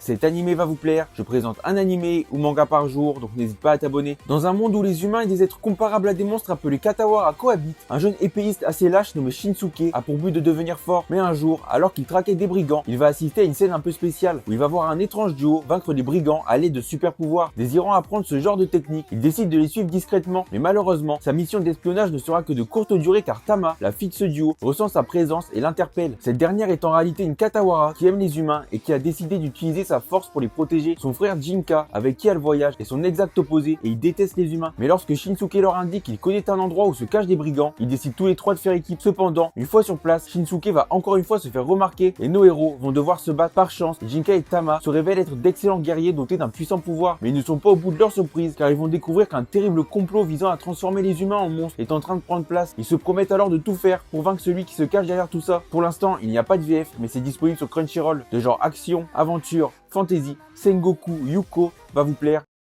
Cet animé va vous plaire, je présente un animé ou manga par jour, donc n'hésite pas à t'abonner. Dans un monde où les humains et des êtres comparables à des monstres appelés Katawara cohabitent, un jeune épéiste assez lâche nommé Shinsuke a pour but de devenir fort. Mais un jour, alors qu'il traquait des brigands, il va assister à une scène un peu spéciale, où il va voir un étrange duo vaincre des brigands à l'aide de super pouvoirs. Désirant apprendre ce genre de technique, il décide de les suivre discrètement, mais malheureusement, sa mission d'espionnage ne sera que de courte durée car Tama, la fille de ce duo, ressent sa présence et l'interpelle. Cette dernière est en réalité une Katawara qui aime les humains et qui a décidé d'utiliser sa force pour les protéger. Son frère Jinka, avec qui elle voyage, est son exact opposé et il déteste les humains. Mais lorsque Shinsuke leur indique qu'il connaît un endroit où se cachent des brigands, ils décident tous les trois de faire équipe. Cependant, une fois sur place, Shinsuke va encore une fois se faire remarquer et nos héros vont devoir se battre. Par chance, Jinka et Tama se révèlent être d'excellents guerriers dotés d'un puissant pouvoir. Mais ils ne sont pas au bout de leur surprise car ils vont découvrir qu'un terrible complot visant à transformer les humains en monstres est en train de prendre place. Ils se promettent alors de tout faire pour vaincre celui qui se cache derrière tout ça. Pour l'instant, il n'y a pas de VF, mais c'est disponible sur Crunchyroll. De genre action, aventure, fantasy, Sengoku Yuko va vous plaire.